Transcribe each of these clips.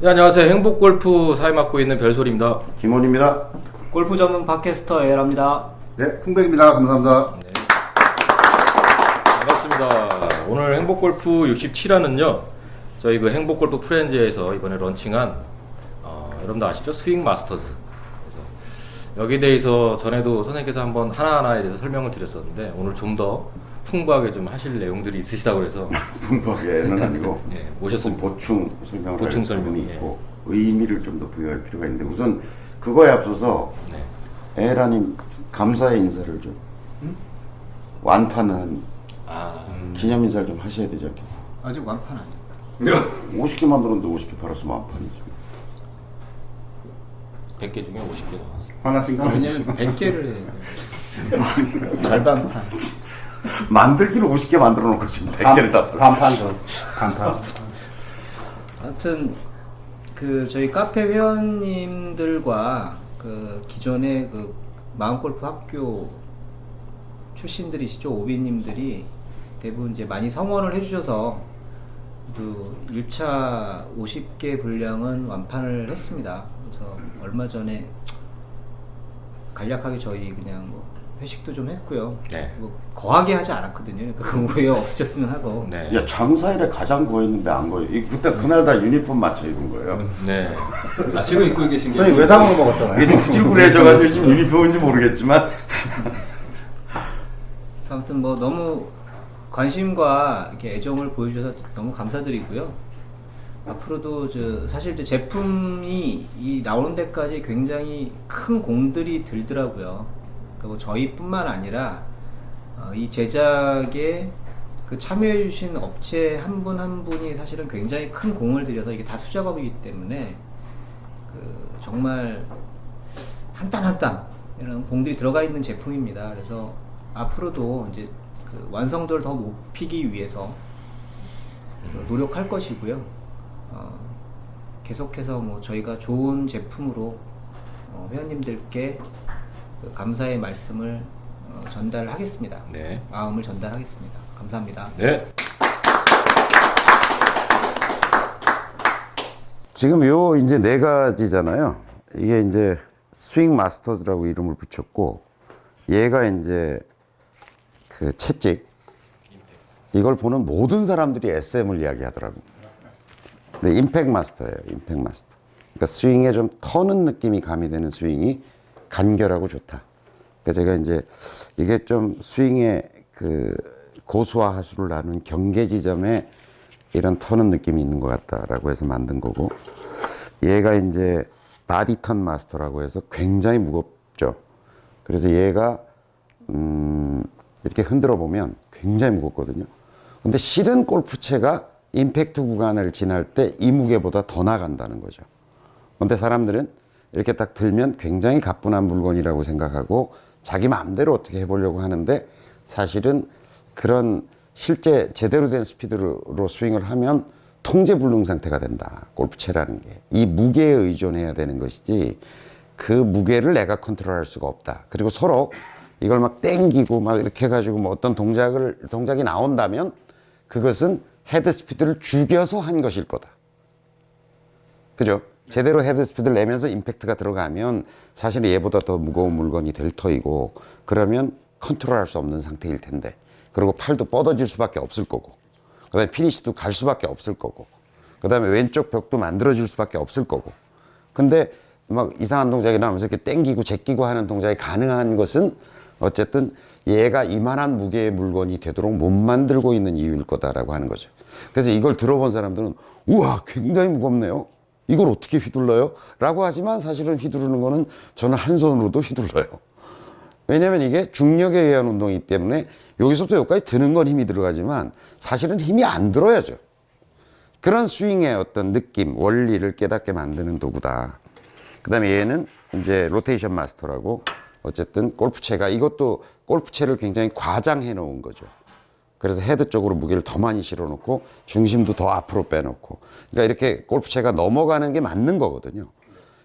네, 안녕하세요. 행복골프 사회 맡고 있는 별소리입니다. 김원입니다. 골프 전문 팟캐스터 에라입니다. 네, 풍백입니다. 감사합니다. 네. 반갑습니다. 오늘 행복골프 67화는요. 저희 그 행복골프 프렌즈에서 이번에 런칭한 여러분들 아시죠? 스윙 마스터즈. 그래서 여기에 대해서 전에도 선생님께서 한번 하나하나에 대해서 설명을 드렸었는데 오늘 좀 더 풍부하게 좀 하실 내용들이 있으시다고 해서 풍부하게는 아니고 예, 모셨습니다. 보충 설명을 보충 할 부분이 설명, 있고 의미를 좀 더 부여할 필요가 있는데 우선 그거에 앞서서 네. 에라님 감사의 인사를 좀 완판은 기념 인사를 좀 하셔야 되지 않겠어요? 아직 완판 아니에요. 50개 만들었는데 50개 팔았으면 완판이지. 100개 중에 50개 나왔어요. 화나신가? 왜냐면 100개를 해야 돼요. 절반판. 만들기를 50개 만들어 놓고 지금 100개를 다 반판 반판. 아무튼 그 저희 카페 회원님들과 그 기존의 그 마음골프 학교 출신들이시죠, 오비님들이 대부분 이제 많이 성원을 해주셔서 그 1차 50개 분량은 완판을 했습니다. 그래서 얼마 전에 간략하게 저희 그냥 뭐 회식도 좀 했고요. 네. 뭐 거하게 하지 않았거든요. 그러니까 그 오해 없으셨으면 하고. 네. 야, 장사일에 가장 거했는데 안 거예요. 그때 그날 다 유니폼 맞춰 입은 거예요. 네. 아, 지금 입고 계신 게 아니, 외상으로 먹었잖아요. 이게 후줄부해져가지고 지금 유니폼인지 모르겠지만. 그래서 아무튼 뭐 너무 관심과 이렇게 애정을 보여주셔서 너무 감사드리고요. 앞으로도 사실 이제 제품이 이 나오는 데까지 굉장히 큰 공들이 들더라고요. 그러니까 뭐 저희뿐만 아니라 이 제작에 그 참여해주신 업체 한 분 한 분이 사실은 굉장히 큰 공을 들여서 이게 다 수작업이기 때문에 그 정말 한 땀 한 땀 이런 공들이 들어가 있는 제품입니다. 그래서 앞으로도 이제 그 완성도를 더 높이기 위해서 노력할 것이고요. 계속해서 뭐 저희가 좋은 제품으로 회원님들께 그 감사의 말씀을 전달하겠습니다. 네. 마음을 전달하겠습니다. 감사합니다. 네. 지금 요 이제 네 가지잖아요. 이게 이제 스윙 마스터즈라고 이름을 붙였고, 얘가 이제 그 채찍. 이걸 보는 모든 사람들이 SM을 이야기하더라고요. 네, 임팩 마스터예요. 임팩 마스터. 그러니까 스윙에 좀 터는 느낌이 가미되는 스윙이 간결하고 좋다. 그러니까 제가 이제 이게 좀 스윙의 그 고수와 하수를 나눈 경계 지점에 이런 터는 느낌이 있는 것 같다라고 해서 만든 거고, 얘가 이제 바디 턴 마스터라고 해서 굉장히 무겁죠. 그래서 얘가 이렇게 흔들어 보면 굉장히 무겁거든요. 근데 실은 골프채가 임팩트 구간을 지날 때 이 무게보다 더 나간다는 거죠. 근데 사람들은 이렇게 딱 들면 굉장히 가뿐한 물건이라고 생각하고 자기 마음대로 어떻게 해보려고 하는데, 사실은 그런 실제 제대로 된 스피드로 스윙을 하면 통제 불능 상태가 된다. 골프채라는 게 이 무게에 의존해야 되는 것이지 그 무게를 내가 컨트롤할 수가 없다. 그리고 서로 이걸 막 땡기고 막 이렇게 해가지고 뭐 어떤 동작이 나온다면 그것은 헤드 스피드를 죽여서 한 것일 거다. 그죠? 제대로 헤드 스피드를 내면서 임팩트가 들어가면 사실은 얘보다 더 무거운 물건이 될 터이고, 그러면 컨트롤할 수 없는 상태일 텐데, 그리고 팔도 뻗어질 수밖에 없을 거고, 그 다음에 피니시도 갈 수밖에 없을 거고, 그 다음에 왼쪽 벽도 만들어질 수밖에 없을 거고. 근데 막 이상한 동작이 나오면서 이렇게 땡기고 제끼고 하는 동작이 가능한 것은 어쨌든 얘가 이만한 무게의 물건이 되도록 못 만들고 있는 이유일 거다라고 하는 거죠. 그래서 이걸 들어본 사람들은 우와, 굉장히 무겁네요. 이걸 어떻게 휘둘러요? 라고 하지만 사실은 휘두르는 거는 저는 한 손으로도 휘둘러요. 왜냐면 이게 중력에 의한 운동이기 때문에 여기서부터 여기까지 드는 건 힘이 들어가지만 사실은 힘이 안 들어야죠. 그런 스윙의 어떤 느낌, 원리를 깨닫게 만드는 도구다. 그 다음에 얘는 이제 로테이션 마스터라고, 어쨌든 골프채가, 이것도 골프채를 굉장히 과장해 놓은 거죠. 그래서 헤드 쪽으로 무게를 더 많이 실어 놓고 중심도 더 앞으로 빼놓고, 그러니까 이렇게 골프채가 넘어가는 게 맞는 거거든요.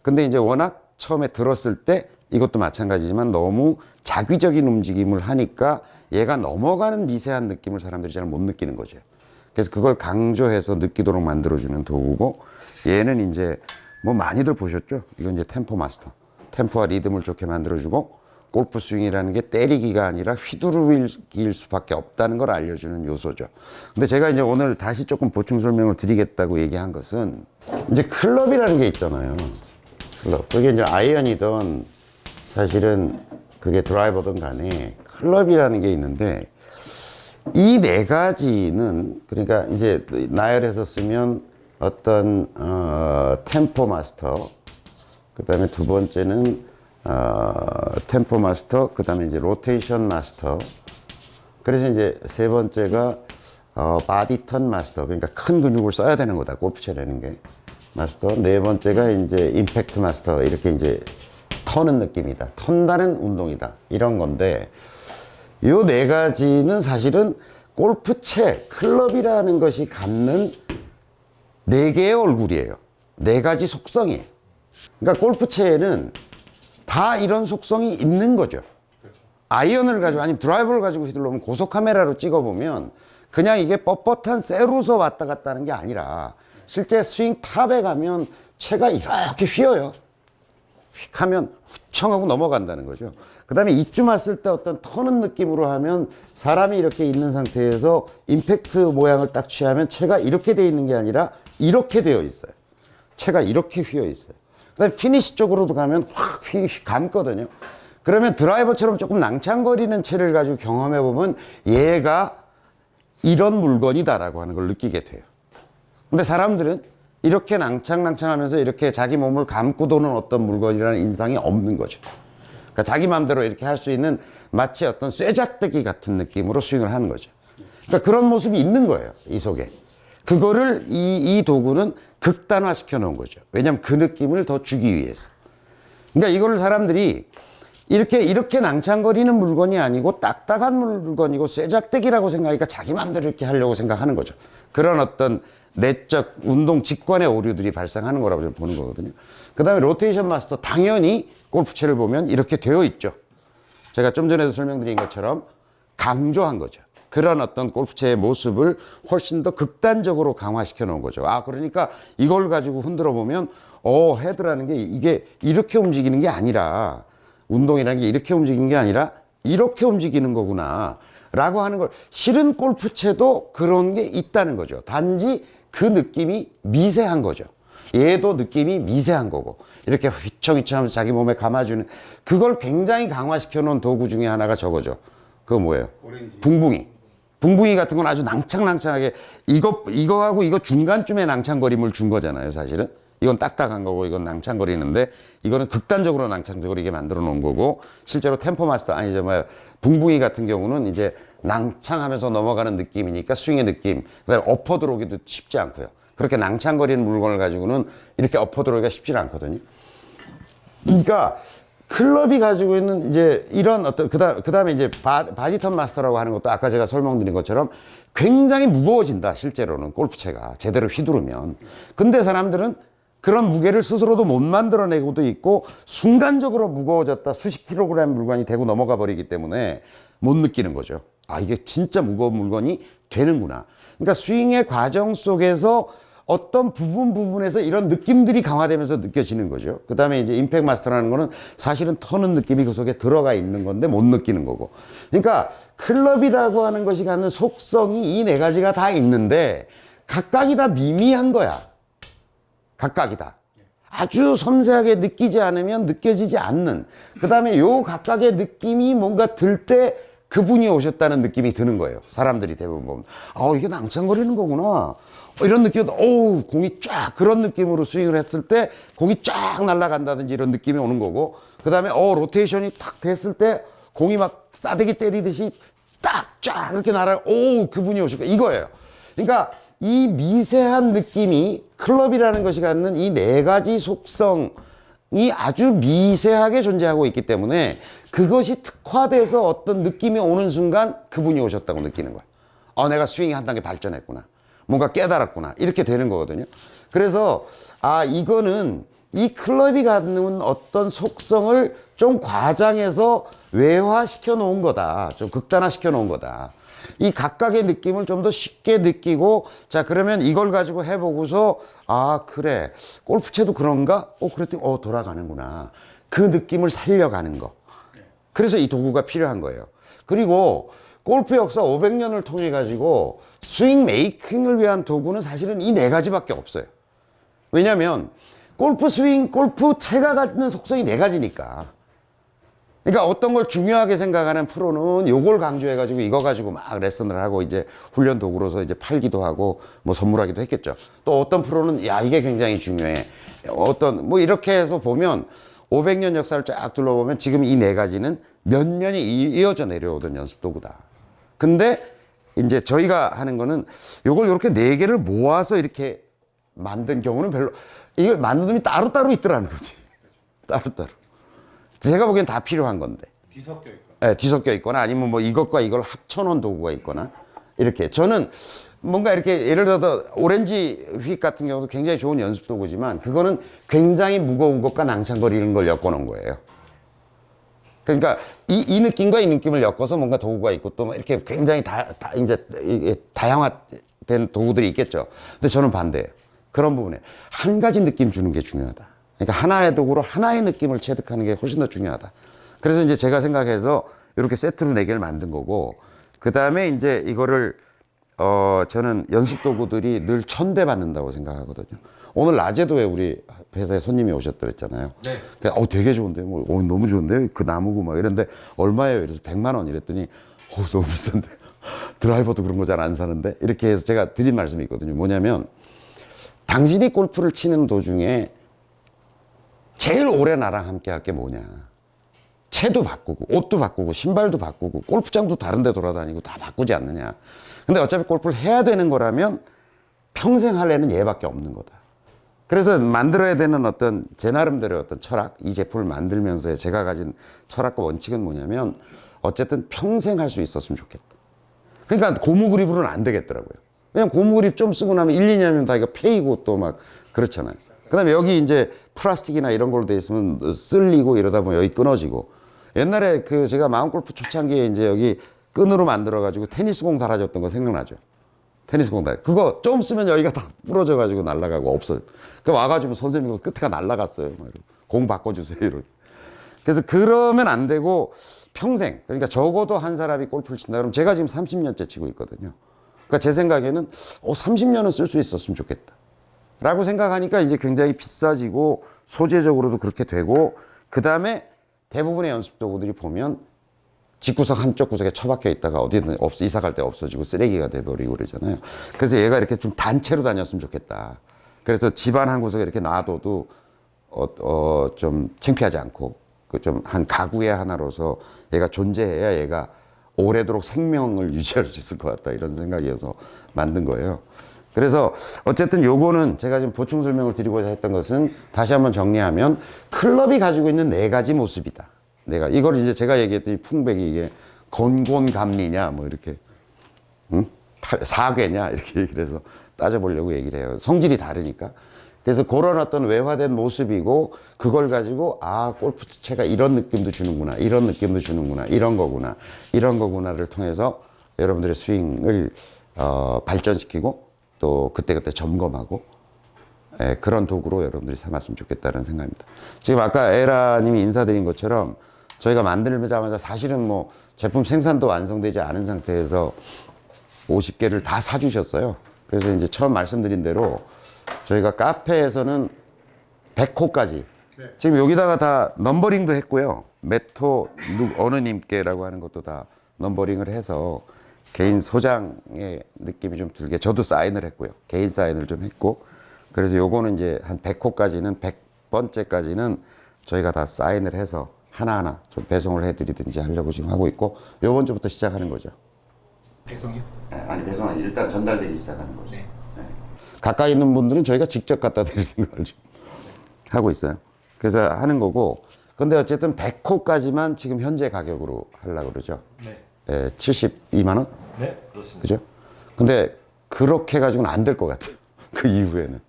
근데 이제 워낙 처음에 들었을 때 이것도 마찬가지지만 너무 자기적인 움직임을 하니까 얘가 넘어가는 미세한 느낌을 사람들이 잘 못 느끼는 거죠. 그래서 그걸 강조해서 느끼도록 만들어주는 도구고, 얘는 이제 뭐 많이들 보셨죠? 이건 이제 템포 마스터. 템포와 리듬을 좋게 만들어주고 골프 스윙이라는 게 때리기가 아니라 휘두르기일 수밖에 없다는 걸 알려주는 요소죠. 근데 제가 이제 오늘 다시 조금 보충 설명을 드리겠다고 얘기한 것은 이제 클럽이라는 게 있잖아요. 클럽. 그게 이제 아이언이든 사실은 그게 드라이버든 간에 클럽이라는 게 있는데 이 네 가지는 그러니까 이제 나열해서 쓰면 어떤 템포 마스터, 그 다음에 두 번째는 템포 마스터, 그 다음에 이제 로테이션 마스터, 그래서 이제 세 번째가 바디 턴 마스터, 그러니까 큰 근육을 써야 되는 거다 골프채라는 게 마스터. 네 번째가 이제 임팩트 마스터, 이렇게 이제 터는 느낌이다, 턴다는 운동이다, 이런 건데 요 네 가지는 사실은 골프채, 클럽이라는 것이 갖는 네 개의 얼굴이에요. 네 가지 속성이에요. 그러니까 골프채에는 다 이런 속성이 있는 거죠. 아이언을 가지고 아니면 드라이버를 가지고 휘둘러면 고속 카메라로 찍어보면 그냥 이게 뻣뻣한 쇠로서 왔다 갔다 하는 게 아니라 실제 스윙 탑에 가면 채가 이렇게 휘어요. 휙 하면 후청하고 넘어간다는 거죠. 그 다음에 이쯤 왔을 때 어떤 터는 느낌으로 하면 사람이 이렇게 있는 상태에서 임팩트 모양을 딱 취하면 채가 이렇게 돼 있는 게 아니라 이렇게 되어 있어요. 채가 이렇게 휘어 있어요. 그 다음에 피니시 쪽으로도 가면 확 감거든요. 그러면 드라이버처럼 조금 낭창거리는 채를 가지고 경험해 보면 얘가 이런 물건이다라고 하는 걸 느끼게 돼요. 근데 사람들은 이렇게 낭창낭창하면서 이렇게 자기 몸을 감고 도는 어떤 물건이라는 인상이 없는 거죠. 그러니까 자기 마음대로 이렇게 할 수 있는 마치 어떤 쇠작대기 같은 느낌으로 스윙을 하는 거죠. 그러니까 그런 모습이 있는 거예요, 이 속에. 그거를 이 도구는 극단화 시켜 놓은 거죠. 왜냐하면 그 느낌을 더 주기 위해서. 그러니까 이거를 사람들이 이렇게 낭창거리는 물건이 아니고 딱딱한 물건이고 쇠작대기라고 생각하니까 자기 마음대로 이렇게 하려고 생각하는 거죠. 그런 어떤 내적 운동 직관의 오류들이 발생하는 거라고 저는 보는 거거든요. 그 다음에 로테이션 마스터, 당연히 골프채를 보면 이렇게 되어 있죠. 제가 좀 전에도 설명드린 것처럼 강조한 거죠. 그런 어떤 골프채의 모습을 훨씬 더 극단적으로 강화시켜 놓은 거죠. 아, 그러니까 이걸 가지고 흔들어 보면 헤드라는 게 이게 이렇게 움직이는 게 아니라, 운동이라는 게 이렇게 움직이는 게 아니라 이렇게 움직이는 거구나 라고 하는 걸, 실은 골프채도 그런 게 있다는 거죠. 단지 그 느낌이 미세한 거죠. 얘도 느낌이 미세한 거고, 이렇게 휘청휘청하면서 자기 몸에 감아주는, 그걸 굉장히 강화시켜 놓은 도구 중에 하나가 저거죠. 그거 뭐예요? 붕붕이. 붕붕이 같은 건 아주 낭창낭창하게, 이거하고 이거 중간쯤에 낭창거림을 준 거잖아요, 사실은. 이건 딱딱한 거고 이건 낭창거리는데, 이거는 극단적으로 낭창거리게 만들어 놓은 거고, 실제로 템포 마스터, 붕붕이 같은 경우는 이제 낭창하면서 넘어가는 느낌이니까 스윙의 느낌, 그다음에 엎어 들어오기도 쉽지 않고요. 그렇게 낭창거리는 물건을 가지고는 이렇게 엎어 들어오기가 쉽지 않거든요. 그러니까 클럽이 가지고 있는 이제 이런 어떤, 그 다음에 이제 바디턴 마스터라고 하는 것도 아까 제가 설명드린 것처럼 굉장히 무거워진다, 실제로는 골프채가 제대로 휘두르면. 근데 사람들은 그런 무게를 스스로도 못 만들어내고도 있고, 순간적으로 무거워졌다 수십 킬로그램 물건이 되고 넘어가 버리기 때문에 못 느끼는 거죠. 아, 이게 진짜 무거운 물건이 되는구나. 그러니까 스윙의 과정 속에서 어떤 부분에서 이런 느낌들이 강화되면서 느껴지는 거죠. 그 다음에 이제 임팩트 마스터라는 거는 사실은 터는 느낌이 그 속에 들어가 있는 건데 못 느끼는 거고. 그러니까 클럽이라고 하는 것이 갖는 속성이 이 네 가지가 다 있는데 각각이 다 미미한 거야. 각각이 다. 아주 섬세하게 느끼지 않으면 느껴지지 않는. 그 다음에 요 각각의 느낌이 뭔가 들 때 그분이 오셨다는 느낌이 드는 거예요. 사람들이 대부분 보면. 이게 낭창거리는 거구나. 이런 느낌도, 공이 쫙, 그런 느낌으로 스윙을 했을 때 공이 쫙 날아간다든지 이런 느낌이 오는 거고, 그 다음에, 로테이션이 탁 됐을 때 공이 막 싸대기 때리듯이 딱, 쫙 이렇게 그분이 오실 거예요. 이거예요. 그러니까 이 미세한 느낌이, 클럽이라는 것이 갖는 이 네 가지 속성이 아주 미세하게 존재하고 있기 때문에 그것이 특화돼서 어떤 느낌이 오는 순간 그분이 오셨다고 느끼는 거예요. 내가 스윙이 한 단계 발전했구나. 뭔가 깨달았구나. 이렇게 되는 거거든요. 그래서, 이거는 이 클럽이 갖는 어떤 속성을 좀 과장해서 외화시켜 놓은 거다. 좀 극단화시켜 놓은 거다. 이 각각의 느낌을 좀 더 쉽게 느끼고, 자, 그러면 이걸 가지고 해보고서, 아, 그래. 골프채도 그런가? 그랬더니, 돌아가는구나. 그 느낌을 살려가는 거. 그래서 이 도구가 필요한 거예요. 그리고 골프 역사 500년을 통해 가지고 스윙 메이킹을 위한 도구는 사실은 이 네 가지밖에 없어요. 왜냐면 골프 스윙, 골프 채가 갖는 속성이 네 가지니까. 그러니까 어떤 걸 중요하게 생각하는 프로는 요걸 강조해가지고 이거 가지고 막 레슨을 하고 이제 훈련 도구로서 이제 팔기도 하고 뭐 선물하기도 했겠죠. 또 어떤 프로는 야, 이게 굉장히 중요해. 뭐 이렇게 해서 보면 500년 역사를 쫙 둘러보면 지금 이 네 가지는 몇 년이 이어져 내려오던 연습 도구다. 근데 이제 저희가 하는 거는 요걸 이렇게 네 개를 모아서 이렇게 만든 경우는 별로, 이걸 만든 놈이 따로따로 있더라는 거지. 따로따로. 제가 보기엔 다 필요한 건데. 뒤섞여 있고. 네, 뒤섞여 있거나 아니면 뭐 이것과 이걸 합쳐놓은 도구가 있거나 이렇게. 저는 뭔가 이렇게 예를 들어서 오렌지 휙 같은 경우도 굉장히 좋은 연습 도구지만 그거는 굉장히 무거운 것과 낭창거리는 걸 엮어놓은 거예요. 그러니까 이 느낌과 이 느낌을 엮어서 뭔가 도구가 있고 또 이렇게 굉장히 이제 다양화된 도구들이 있겠죠. 근데 저는 반대예요. 그런 부분에 한 가지 느낌 주는 게 중요하다. 그러니까 하나의 도구로 하나의 느낌을 체득하는 게 훨씬 더 중요하다. 그래서 이제 제가 생각해서 이렇게 세트로 4개를 만든 거고, 그 다음에 이제 이거를 저는 연습 도구들이 늘 1000대 받는다고 생각하거든요. 오늘 낮에도 왜 우리 회사에 손님이 오셨더랬잖아요. 네. 되게 좋은데, 뭐, 너무 좋은데요? 그 나무고 막 이랬는데, 얼마예요? 이래서 100만 원 이랬더니, 너무 비싼데. 드라이버도 그런 거 잘 안 사는데? 이렇게 해서 제가 드린 말씀이 있거든요. 뭐냐면, 당신이 골프를 치는 도중에 제일 오래 나랑 함께 할 게 뭐냐. 채도 바꾸고, 옷도 바꾸고, 신발도 바꾸고, 골프장도 다른 데 돌아다니고 다 바꾸지 않느냐. 근데 어차피 골프를 해야 되는 거라면 평생 할래는 얘밖에 없는 거다. 그래서 만들어야 되는 어떤 제 나름대로의 어떤 철학, 이 제품을 만들면서 제가 가진 철학과 원칙은 뭐냐면 어쨌든 평생 할 수 있었으면 좋겠다. 그러니까 고무 그립으로는 안 되겠더라고요. 왜냐면 고무 그립 좀 쓰고 나면 1, 2년이면 다 이거 패이고 또 막 그렇잖아요. 그 다음에 여기 이제 플라스틱이나 이런 걸로 돼 있으면 쓸리고 이러다 보면 여기 끊어지고. 옛날에 제가 마운골프 초창기에 이제 여기 끈으로 만들어가지고 테니스공 달아줬던 거 생각나죠? 테니스공 달. 그거 좀 쓰면 여기가 다 부러져가지고 날아가고 없어요. 그 와가지고 선생님 끝에가 날아갔어요. 공 바꿔주세요. 이러고. 그래서 그러면 안 되고 평생, 그러니까 적어도 한 사람이 골프를 친다 그러면 제가 지금 30년째 치고 있거든요. 그러니까 제 생각에는 30년은 쓸 수 있었으면 좋겠다. 라고 생각하니까 이제 굉장히 비싸지고 소재적으로도 그렇게 되고, 그 다음에 대부분의 연습 도구들이 보면 집구석 한쪽 구석에 처박혀 있다가 어디든 이사 갈 때 없어지고 쓰레기가 돼버리고 그러잖아요. 그래서 얘가 이렇게 좀 단체로 다녔으면 좋겠다. 그래서 집안 한 구석에 이렇게 놔둬도 좀 창피하지 않고 그 좀 한 가구의 하나로서 얘가 존재해야 얘가 오래도록 생명을 유지할 수 있을 것 같다, 이런 생각이어서 만든 거예요. 그래서 어쨌든 요거는 제가 지금 보충 설명을 드리고자 했던 것은 다시 한번 정리하면 클럽이 가지고 있는 4가지 모습이다. 이걸 이제 제가 얘기했더니 풍백이 이게 건곤감리냐 뭐 이렇게 사괴냐 이렇게 얘기를 해서 따져보려고 얘기를 해요. 성질이 다르니까. 그래서 그런 어떤 외화된 모습이고, 그걸 가지고 골프채가 이런 느낌도 주는구나, 이런 느낌도 주는구나, 이런 거구나를 통해서 여러분들의 스윙을 발전시키고 또 그때그때 점검하고, 그런 도구로 여러분들이 삼았으면 좋겠다는 생각입니다. 지금 아까 에라님이 인사드린 것처럼 저희가 만들자마자 사실은 뭐 제품 생산도 완성되지 않은 상태에서 50개를 다 사주셨어요. 그래서 이제 처음 말씀드린 대로 저희가 카페에서는 100호까지 지금 여기다가 다 넘버링도 했고요. 몇 호 어느 님께라고 하는 것도 다 넘버링을 해서 개인 소장의 느낌이 좀 들게 저도 사인을 했고요. 개인 사인을 좀 했고, 그래서 요거는 이제 한 100호까지는 100번째까지는 저희가 다 사인을 해서 하나하나 좀 배송을 해드리든지 하려고 지금 하고 있고, 요번 주부터 시작하는 거죠. 배송이요? 아니, 배송은 일단 전달되기 시작하는 거죠. 네. 가까이 있는 분들은 저희가 직접 갖다 드리는 걸 좀 하고 있어요. 그래서 하는 거고, 근데 어쨌든 100호까지만 지금 현재 가격으로 하려고 그러죠. 네. 72만 원? 네, 그렇습니다. 그죠? 근데 그렇게 해가지고는 안 될 것 같아요. 그 이후에는.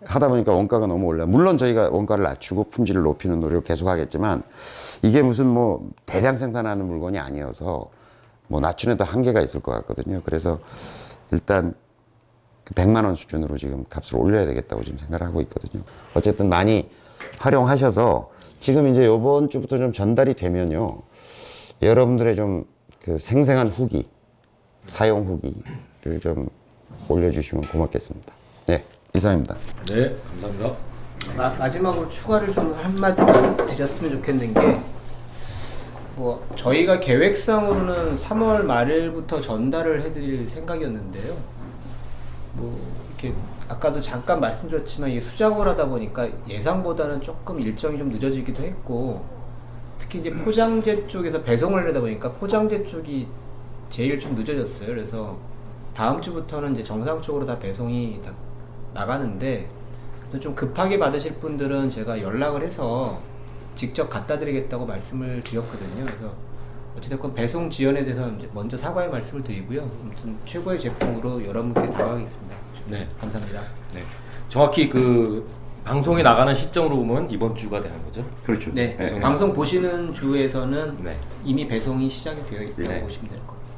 하다 보니까 원가가 너무 올라. 물론 저희가 원가를 낮추고 품질을 높이는 노력을 계속 하겠지만, 이게 무슨 뭐 대량 생산하는 물건이 아니어서 뭐 낮춘에도 한계가 있을 것 같거든요. 그래서 일단 100만 원 수준으로 지금 값을 올려야 되겠다고 지금 생각을 하고 있거든요. 어쨌든 많이 활용하셔서 지금 이제 이번 주부터 좀 전달이 되면요. 여러분들의 좀 그 생생한 후기, 사용 후기를 좀 올려주시면 고맙겠습니다. 네, 이상입니다. 네, 감사합니다. 마지막으로 추가를 좀 한마디만 드렸으면 좋겠는 게, 뭐 저희가 계획상으로는 3월 말일부터 전달을 해드릴 생각이었는데요. 뭐 이렇게 아까도 잠깐 말씀드렸지만 이게 수작업을 하다 보니까 예상보다는 조금 일정이 좀 늦어지기도 했고, 특히 이제 포장재 쪽에서 배송을 하다 보니까 포장재 쪽이 제일 좀 늦어졌어요. 그래서 다음 주부터는 이제 정상적으로 다 배송이 다 나가는데, 좀 급하게 받으실 분들은 제가 연락을 해서 직접 갖다 드리겠다고 말씀을 드렸거든요. 그래서 어찌됐건 배송 지연에 대해서 이제 먼저 사과의 말씀을 드리고요. 아무튼 최고의 제품으로 여러분께 다가가겠습니다. 네. 감사합니다. 네. 정확히 그 방송이 나가는 시점으로 보면 이번 주가 되는 거죠. 그렇죠. 네, 배송이 방송 보시는 주에서는 네. 이미 배송이 시작이 되어 있다고 네. 보시면 될 겁니다.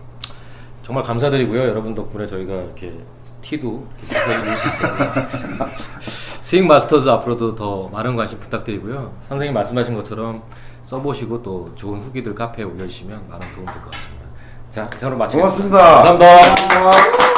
정말 감사드리고요. 여러분 덕분에 저희가 이렇게 티도 이렇게 소소히 줄 수 있습니다. 스윙 마스터즈 앞으로도 더 많은 관심 부탁드리고요. 선생님 말씀하신 것처럼 써보시고 또 좋은 후기들 카페에 올려주시면 많은 도움 될 것 같습니다. 자, 이상으로 마치겠습니다. 고맙습니다. 감사합니다. 고맙습니다.